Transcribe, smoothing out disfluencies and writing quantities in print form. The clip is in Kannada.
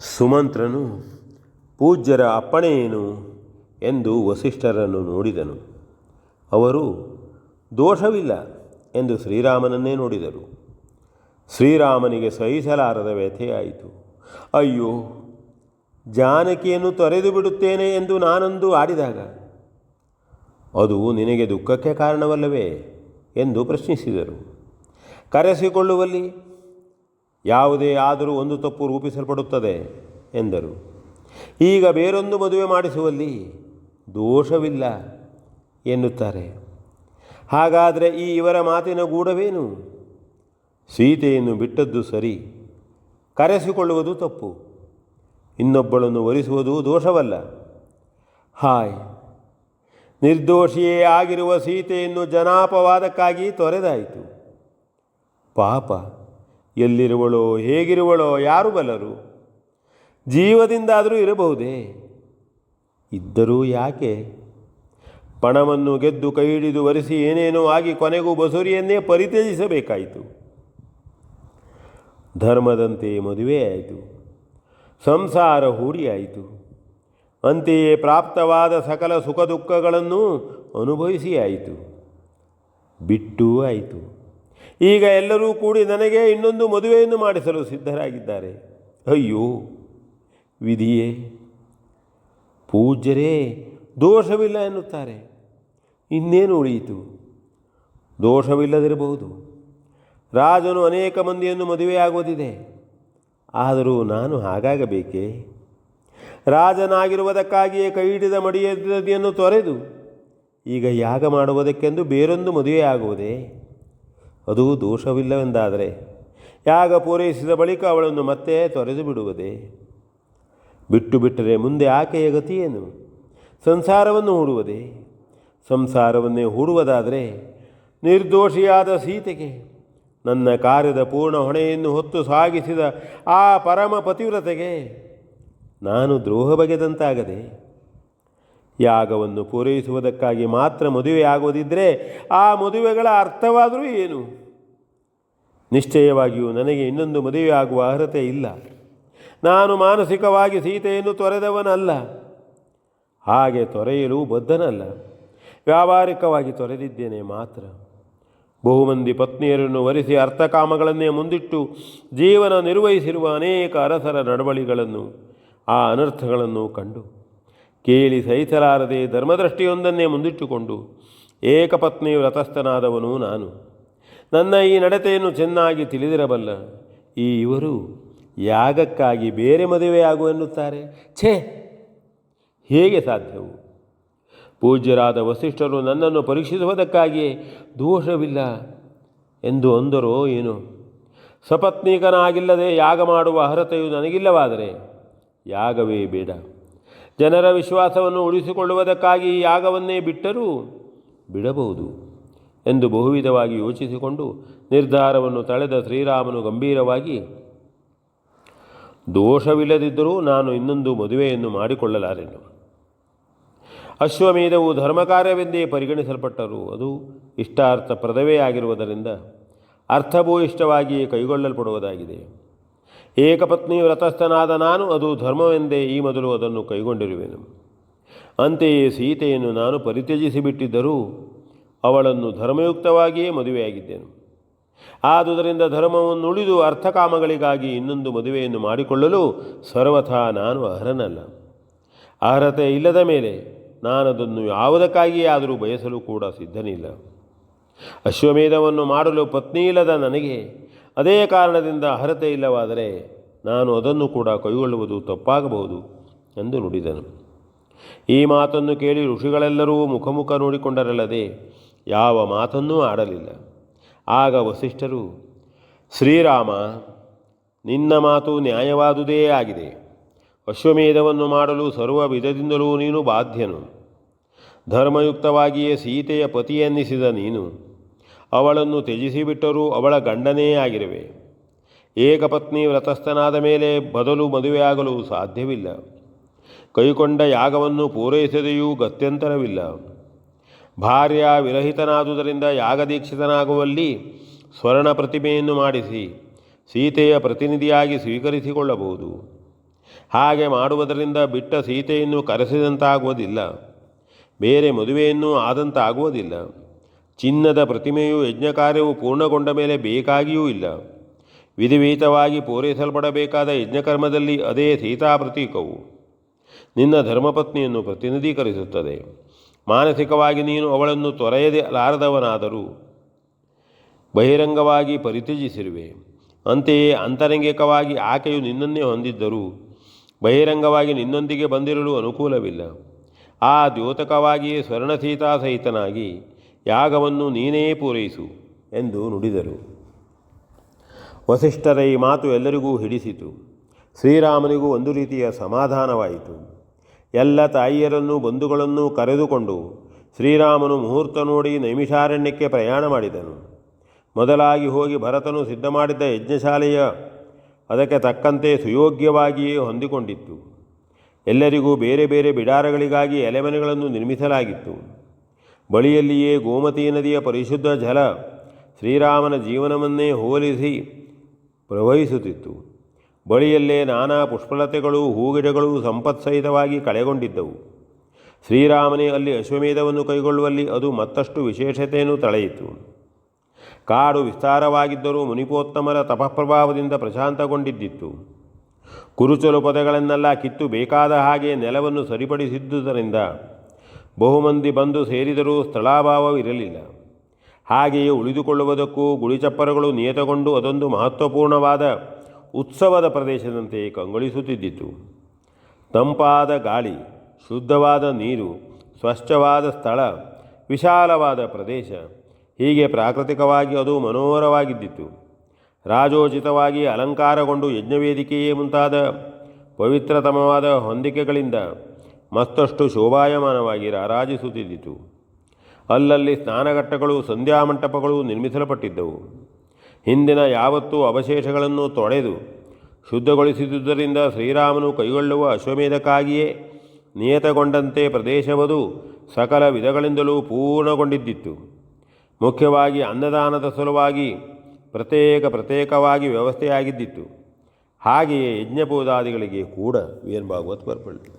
ಸುಮಂತ್ರನು ಪೂಜ್ಯರ ಅಪ್ಪಣೆಯೇನು ಎಂದು ವಸಿಷ್ಠರನ್ನು ನೋಡಿದನು. ಅವರು ದೋಷವಿಲ್ಲ ಎಂದು ಶ್ರೀರಾಮನನ್ನೇ ನೋಡಿದರು. ಶ್ರೀರಾಮನಿಗೆ ಸಹಿಸಲಾರದ ವ್ಯಥೆಯಾಯಿತು. ಅಯ್ಯೋ, ಜಾನಕಿಯನ್ನು ತೊರೆದು ಬಿಡುತ್ತೇನೆ ಎಂದು ನಾನೊಂದು ಆಡಿದಾಗ ಅದು ನಿನಗೆ ದುಃಖಕ್ಕೆ ಕಾರಣವಲ್ಲವೇ ಎಂದು ಪ್ರಶ್ನಿಸಿದರು. ಕರೆಸಿಕೊಳ್ಳುವಲ್ಲಿ ಯಾವುದೇ ಆದರೂ ಒಂದು ತಪ್ಪು ರೂಪಿಸಲ್ಪಡುತ್ತದೆ ಎಂದರು. ಈಗ ಬೇರೊಂದು ಮದುವೆ ಮಾಡಿಸುವಲ್ಲಿ ದೋಷವಿಲ್ಲ ಎನ್ನುತ್ತಾರೆ. ಹಾಗಾದರೆ ಈ ಇವರ ಮಾತಿನ ಗೂಢವೇನು? ಸೀತೆಯನ್ನು ಬಿಟ್ಟದ್ದು ಸರಿ, ಕರೆಸಿಕೊಳ್ಳುವುದು ತಪ್ಪು, ಇನ್ನೊಬ್ಬಳನ್ನು ವರಿಸುವುದು ದೋಷವಲ್ಲ. ಹಾಯ್, ನಿರ್ದೋಷಿಯೇ ಆಗಿರುವ ಸೀತೆಯನ್ನು ಜನಾಪವಾದಕ್ಕಾಗಿ ತೊರೆದಾಯಿತು. ಪಾಪ, ಎಲ್ಲಿರುವಳೋ ಹೇಗಿರುವಳೋ ಯಾರು ಬಲ್ಲರು? ಜೀವದಿಂದಾದರೂ ಇರಬಹುದೇ? ಇದ್ದರೂ ಯಾಕೆ? ಪಣವನ್ನು ಗೆದ್ದು ಕೈ ಹಿಡಿದು ವರಿಸಿ ಏನೇನೋ ಆಗಿ ಕೊನೆಗೂ ಬಸುರಿಯನ್ನೇ ಪರಿತ್ಯಜಿಸಬೇಕಾಯಿತು. ಧರ್ಮದಂತೆ ಮದುವೆಯಾಯಿತು, ಸಂಸಾರ ಹೂಡಿಯಾಯಿತು. ಅಂತೆಯೇ ಪ್ರಾಪ್ತವಾದ ಸಕಲ ಸುಖ ದುಃಖಗಳನ್ನು ಅನುಭವಿಸಿ ಆಯಿತು, ಬಿಟ್ಟೂ ಆಯಿತು. ಈಗ ಎಲ್ಲರೂ ಕೂಡಿ ನನಗೆ ಇನ್ನೊಂದು ಮದುವೆಯನ್ನು ಮಾಡಿಸಲು ಸಿದ್ಧರಾಗಿದ್ದಾರೆ. ಅಯ್ಯೋ ವಿಧಿಯೇ! ಪೂಜ್ಯರೇ ದೋಷವಿಲ್ಲ ಎನ್ನುತ್ತಾರೆ. ಇನ್ನೇನು ಉಳಿಯಿತು? ದೋಷವಿಲ್ಲದಿರಬಹುದು. ರಾಜನು ಅನೇಕ ಮಂದಿಯನ್ನು ಮದುವೆಯಾಗುವುದಿದೆ. ಆದರೂ ನಾನು ಹಾಗಾಗಬೇಕೇ? ರಾಜನಾಗಿರುವುದಕ್ಕಾಗಿಯೇ ಕೈ ಹಿಡಿದ ಮಡಿಯದನ್ನು ತೊರೆದು ಈಗ ಯಾಗ ಮಾಡುವುದಕ್ಕೆಂದು ಬೇರೊಂದು ಮದುವೆಯಾಗುವುದೇ? ಅದು ದೋಷವಿಲ್ಲವೆಂದಾದರೆ ಯಾಗ ಪೂರೈಸಿದ ಬಳಿಕ ಅವಳನ್ನು ಮತ್ತೆ ತೊರೆದು ಬಿಡುವುದೇ? ಬಿಟ್ಟು ಬಿಟ್ಟರೆ ಮುಂದೆ ಆಕೆಯ ಗತಿಯೇನು? ಸಂಸಾರವನ್ನು ಹೂಡುವುದೇ? ಸಂಸಾರವನ್ನೇ ಹೂಡುವುದಾದರೆ ನಿರ್ದೋಷಿಯಾದ ಸೀತೆಗೆ ನನ್ನ ಕಾರ್ಯದ ಪೂರ್ಣ ಹೊಣೆಯನ್ನು ಹೊತ್ತು ಸಾಗಿಸಿದ ಆ ಪರಮ ಪತಿವ್ರತೆಗೆ ನಾನು ದ್ರೋಹ ಬಗೆದಂತಾಗದೆ. ಯಾಗವನ್ನು ಪೂರೈಸುವುದಕ್ಕಾಗಿ ಮಾತ್ರ ಮದುವೆಯಾಗುವುದಿದ್ದರೆ ಆ ಮದುವೆಗಳ ಅರ್ಥವಾದರೂ ಏನು? ನಿಶ್ಚಯವಾಗಿಯೂ ನನಗೆ ಇನ್ನೊಂದು ಮದುವೆಯಾಗುವ ಅರ್ಹತೆ ಇಲ್ಲ. ನಾನು ಮಾನಸಿಕವಾಗಿ ಸೀತೆಯನ್ನು ತೊರೆದವನಲ್ಲ, ಹಾಗೆ ತೊರೆಯಲು ಬದ್ಧನಲ್ಲ. ವ್ಯಾವಹಾರಿಕವಾಗಿ ತೊರೆದಿದ್ದೇನೆ ಮಾತ್ರ. ಬಹುಮಂದಿ ಪತ್ನಿಯರನ್ನು ವರಿಸಿ ಅರ್ಥಕಾಮಗಳನ್ನೇ ಮುಂದಿಟ್ಟು ಜೀವನ ನಿರ್ವಹಿಸಿರುವ ಅನೇಕ ಅರಸರ ನಡವಳಿಗಳನ್ನು, ಆ ಅನರ್ಥಗಳನ್ನು ಕಂಡು ಕೇಳಿ ಸಹಿಸಲಾರದೆ ಧರ್ಮದೃಷ್ಟಿಯೊಂದನ್ನೇ ಮುಂದಿಟ್ಟುಕೊಂಡು ಏಕಪತ್ನಿ ವ್ರತಸ್ಥನಾದವನು ನಾನು. ನನ್ನ ಈ ನಡತೆಯನ್ನು ಚೆನ್ನಾಗಿ ತಿಳಿದಿರಬಲ್ಲ ಈ ಇವರು ಯಾಗಕ್ಕಾಗಿ ಬೇರೆ ಮದುವೆಯಾಗು ಎನ್ನುತ್ತಾರೆ. ಛೇ, ಹೇಗೆ ಸಾಧ್ಯವು? ಪೂಜ್ಯರಾದ ವಸಿಷ್ಠರು ನನ್ನನ್ನು ಪರೀಕ್ಷಿಸುವುದಕ್ಕಾಗಿಯೇ ದೋಷವಿಲ್ಲ ಎಂದು ಅಂದರೋ ಏನೋ. ಸಪತ್ನೀಕನಾಗಿಲ್ಲದೆ ಯಾಗ ಮಾಡುವ ಅರ್ಹತೆಯು ನನಗಿಲ್ಲವಾದರೆ ಯಾಗವೇ ಬೇಡ. ಜನರ ವಿಶ್ವಾಸವನ್ನು ಉಳಿಸಿಕೊಳ್ಳುವುದಕ್ಕಾಗಿ ಈ ಯಾಗವನ್ನೇ ಬಿಟ್ಟರೂ ಬಿಡಬಹುದು ಎಂದು ಬಹುವಿಧವಾಗಿ ಯೋಚಿಸಿಕೊಂಡು ನಿರ್ಧಾರವನ್ನು ತಳೆದ ಶ್ರೀರಾಮನು ಗಂಭೀರವಾಗಿ, ದೋಷವಿಲ್ಲದಿದ್ದರೂ ನಾನು ಇನ್ನೊಂದು ಮದುವೆಯನ್ನು ಮಾಡಿಕೊಳ್ಳಲಾರೆನು. ಅಶ್ವಮೇಧವು ಧರ್ಮಕಾರ್ಯವೆಂದೇ ಪರಿಗಣಿಸಲ್ಪಟ್ಟರೂ ಅದು ಇಷ್ಟಾರ್ಥಪ್ರದವೇ ಆಗಿರುವುದರಿಂದ ಅರ್ಥಭೂಯಿಷ್ಠವಾಗಿಯೇ ಕೈಗೊಳ್ಳಲ್ಪಡುವುದಾಗಿದೆ. ಏಕಪತ್ನಿ ವ್ರತಸ್ಥನಾದ ನಾನು ಅದು ಧರ್ಮವೆಂದೇ ಈ ಮೊದಲು ಅದನ್ನು ಕೈಗೊಂಡಿರುವೆನು. ಅಂತೆಯೇ ಸೀತೆಯನ್ನು ನಾನು ಪರಿತ್ಯಜಿಸಿಬಿಟ್ಟಿದ್ದರೂ ಅವಳನ್ನು ಧರ್ಮಯುಕ್ತವಾಗಿಯೇ ಮದುವೆಯಾಗಿದ್ದೆನು. ಆದುದರಿಂದ ಧರ್ಮವನ್ನು ಉಳಿದು ಅರ್ಥಕಾಮಗಳಿಗಾಗಿ ಇನ್ನೊಂದು ಮದುವೆಯನ್ನು ಮಾಡಿಕೊಳ್ಳಲು ಸರ್ವಥಾ ನಾನು ಅರ್ಹನಲ್ಲ. ಅರ್ಹತೆ ಇಲ್ಲದ ಮೇಲೆ ನಾನದನ್ನು ಯಾವುದಕ್ಕಾಗಿಯೇ ಆದರೂ ಬಯಸಲು ಕೂಡ ಸಿದ್ಧನಿಲ್ಲ. ಅಶ್ವಮೇಧವನ್ನು ಮಾಡಲು ಪತ್ನಿ ಇಲ್ಲದ ನನಗೆ ಅದೇ ಕಾರಣದಿಂದ ಅರ್ಹತೆ ಇಲ್ಲವಾದರೆ ನಾನು ಅದನ್ನು ಕೂಡ ಕೈಗೊಳ್ಳುವುದು ತಪ್ಪಾಗಬಹುದು ಎಂದು ನುಡಿದನು. ಈ ಮಾತನ್ನು ಕೇಳಿ ಋಷಿಗಳೆಲ್ಲರೂ ಮುಖಮುಖ ನೋಡಿಕೊಂಡರಲ್ಲದೆ ಯಾವ ಮಾತನ್ನೂ ಆಡಲಿಲ್ಲ. ಆಗ ವಸಿಷ್ಠರು, ಶ್ರೀರಾಮ, ನಿನ್ನ ಮಾತು ನ್ಯಾಯವಾದುದೇ ಆಗಿದೆ. ಅಶ್ವಮೇಧವನ್ನು ಮಾಡಲು ಸರ್ವ ವಿಧದಿಂದಲೂ ನೀನು ಬಾಧ್ಯನು. ಧರ್ಮಯುಕ್ತವಾಗಿಯೇ ಸೀತೆಯ ಪತಿಯೆನ್ನಿಸಿದ ನೀನು ಅವಳನ್ನು ತ್ಯಜಿಸಿಬಿಟ್ಟರೂ ಅವಳ ಗಂಡನೇ ಆಗಿರುವೆ. ಏಕಪತ್ನಿ ವ್ರತಸ್ಥನಾದ ಮೇಲೆ ಬದಲು ಮದುವೆಯಾಗಲು ಸಾಧ್ಯವಿಲ್ಲ. ಕೈಕೊಂಡ ಯಾಗವನ್ನು ಪೂರೈಸದೆಯೂ ಗತ್ಯಂತರವಿಲ್ಲ. ಭಾರ್ಯ ವಿರಹಿತನಾದುದರಿಂದ ಯಾಗದೀಕ್ಷಿತನಾಗುವಲ್ಲಿ ಸ್ವರ್ಣ ಪ್ರತಿಮೆಯನ್ನು ಮಾಡಿಸಿ ಸೀತೆಯ ಪ್ರತಿನಿಧಿಯಾಗಿ ಸ್ವೀಕರಿಸಿಕೊಳ್ಳಬಹುದು. ಹಾಗೆ ಮಾಡುವುದರಿಂದ ಬಿಟ್ಟ ಸೀತೆಯನ್ನು ಕರೆಸಿದಂತಾಗುವುದಿಲ್ಲ, ಬೇರೆ ಮದುವೆಯನ್ನೂ ಆದಂತಾಗುವುದಿಲ್ಲ. ಚಿನ್ನದ ಪ್ರತಿಮೆಯು ಯಜ್ಞ ಕಾರ್ಯವು ಪೂರ್ಣಗೊಂಡ ಮೇಲೆ ಬೇಕಾಗಿಯೂ ಇಲ್ಲ. ವಿಧಿವಿಹಿತವಾಗಿ ಪೂರೈಸಲ್ಪಡಬೇಕಾದ ಯಜ್ಞಕರ್ಮದಲ್ಲಿ ಅದೇ ಸೀತಾ ಪ್ರತೀಕವು ನಿನ್ನ ಧರ್ಮಪತ್ನಿಯನ್ನು ಪ್ರತಿನಿಧೀಕರಿಸುತ್ತದೆ. ಮಾನಸಿಕವಾಗಿ ನೀನು ಅವಳನ್ನು ತೊರೆಯದೆ ಲಾರದವನಾದರೂ ಬಹಿರಂಗವಾಗಿ ಪರಿತ್ಯಜಿಸಿರುವೆ. ಅಂತೆಯೇ ಅಂತರಂಗಿಕವಾಗಿ ಆಕೆಯು ನಿನ್ನನ್ನೇ ಹೊಂದಿದ್ದರೂ ಬಹಿರಂಗವಾಗಿ ನಿನ್ನೊಂದಿಗೆ ಬಂದಿರಲು ಅನುಕೂಲವಿಲ್ಲ. ಆ ದ್ಯೋತಕವಾಗಿಯೇ ಸ್ವರ್ಣಸೀತಾ ಸಹಿತನಾಗಿ ಯಾಗವನ್ನು ನೀನೇ ಪೂರೈಸು ಎಂದು ನುಡಿದರು. ವಸಿಷ್ಠರ ಈ ಮಾತು ಎಲ್ಲರಿಗೂ ಹಿಡಿಸಿತು. ಶ್ರೀರಾಮನಿಗೂ ಒಂದು ರೀತಿಯ ಸಮಾಧಾನವಾಯಿತು. ಎಲ್ಲ ತಾಯಿಯರನ್ನೂ ಬಂಧುಗಳನ್ನೂ ಕರೆದುಕೊಂಡು ಶ್ರೀರಾಮನು ಮುಹೂರ್ತ ನೋಡಿ ನೈಮಿಷಾರಣ್ಯಕ್ಕೆ ಪ್ರಯಾಣ ಮಾಡಿದನು. ಮೊದಲಾಗಿ ಹೋಗಿ ಭರತನು ಸಿದ್ಧ ಮಾಡಿದ್ದ ಯಜ್ಞಶಾಲೆಯ ಅದಕ್ಕೆ ತಕ್ಕಂತೆ ಸುಯೋಗ್ಯವಾಗಿಯೇ ಹೊಂದಿಕೊಂಡಿತ್ತು. ಎಲ್ಲರಿಗೂ ಬೇರೆ ಬೇರೆ ಬಿಡಾರಗಳಿಗಾಗಿ ಎಲೆಮನೆಗಳನ್ನು ನಿರ್ಮಿಸಲಾಗಿತ್ತು. ಬಳಿಯಲ್ಲಿಯೇ ಗೋಮತಿ ನದಿಯ ಪರಿಶುದ್ಧ ಜಲ ಶ್ರೀರಾಮನ ಜೀವನವನ್ನೇ ಹೋಲಿಸಿ ಪ್ರವಹಿಸುತ್ತಿತ್ತು. ಬಳಿಯಲ್ಲೇ ನಾನಾ ಪುಷ್ಪಲತೆಗಳು ಹೂಗಿಡಗಳು ಸಂಪತ್ಸಹಿತವಾಗಿ ಕಳೆಗೊಂಡಿದ್ದವು. ಶ್ರೀರಾಮನೇ ಅಲ್ಲಿ ಅಶ್ವಮೇಧವನ್ನು ಕೈಗೊಳ್ಳುವಲ್ಲಿ ಅದು ಮತ್ತಷ್ಟು ವಿಶೇಷತೆಯನ್ನು ತಳೆಯಿತು. ಕಾಡು ವಿಸ್ತಾರವಾಗಿದ್ದರೂ ಮುನಿಪೋತ್ತಮರ ತಪಃಪ್ರಭಾವದಿಂದ ಪ್ರಶಾಂತಗೊಂಡಿದ್ದಿತ್ತು. ಕುರುಚಲು ಪೊದೆಗಳನ್ನೆಲ್ಲ ಕಿತ್ತು ಬೇಕಾದ ಹಾಗೆ ನೆಲವನ್ನು ಸರಿಪಡಿಸಿದ್ದುದರಿಂದ ಬಹುಮಂದಿ ಬಂದು ಸೇರಿದರೂ ಸ್ಥಳಾಭಾವವಿರಲಿಲ್ಲ. ಹಾಗೆಯೇ ಉಳಿದುಕೊಳ್ಳುವುದಕ್ಕೂ ಗುಳಿಚಪ್ಪರಗಳು ನಿಯತಗೊಂಡು ಅದೊಂದು ಮಹತ್ವಪೂರ್ಣವಾದ ಉತ್ಸವದ ಪ್ರದೇಶದಂತೆ ಕಂಗೊಳಿಸುತ್ತಿದ್ದಿತು. ತಂಪಾದ ಗಾಳಿ, ಶುದ್ಧವಾದ ನೀರು, ಸ್ವಚ್ಛವಾದ ಸ್ಥಳ, ವಿಶಾಲವಾದ ಪ್ರದೇಶ, ಹೀಗೆ ಪ್ರಾಕೃತಿಕವಾಗಿ ಅದು ಮನೋಹರವಾಗಿದ್ದಿತು. ರಾಜೋಚಿತವಾಗಿ ಅಲಂಕಾರಗೊಂಡು ಯಜ್ಞವೇದಿಕೆಯೇ ಮುಂತಾದ ಪವಿತ್ರತಮವಾದ ಹೊಂದಿಕೆಗಳಿಂದ ಮತ್ತಷ್ಟು ಶೋಭಾಯಮಾನವಾಗಿ ರಾರಾಜಿಸುತ್ತಿದ್ದಿತು. ಅಲ್ಲಲ್ಲಿ ಸ್ನಾನಘಟ್ಟಗಳು, ಸಂಧ್ಯಾಮಂಟಪಗಳು ನಿರ್ಮಿಸಲ್ಪಟ್ಟಿದ್ದವು. ಹಿಂದಿನ ಯಾವತ್ತೂ ಅವಶೇಷಗಳನ್ನು ತೊಳೆದು ಶುದ್ಧಗೊಳಿಸಿದುದರಿಂದ ಶ್ರೀರಾಮನು ಕೈಗೊಳ್ಳುವ ಅಶ್ವಮೇಧಕ್ಕಾಗಿಯೇ ನಿಯತಗೊಂಡಂತೆ ಪ್ರದೇಶವದು ಸಕಲ ವಿಧಗಳಿಂದಲೂ ಪೂರ್ಣಗೊಂಡಿದ್ದಿತ್ತು. ಮುಖ್ಯವಾಗಿ ಅನ್ನದಾನದ ಸಲುವಾಗಿ ಪ್ರತ್ಯೇಕವಾಗಿ ವ್ಯವಸ್ಥೆಯಾಗಿದ್ದಿತ್ತು. ಹಾಗೆಯೇ ಯಜ್ಞಪೂಜಾದಿಗಳಿಗೆ ಕೂಡ ವಿ ಎನ್ ಭಾಗವತ್ ಬರ್ಪಳ್ಳಿ.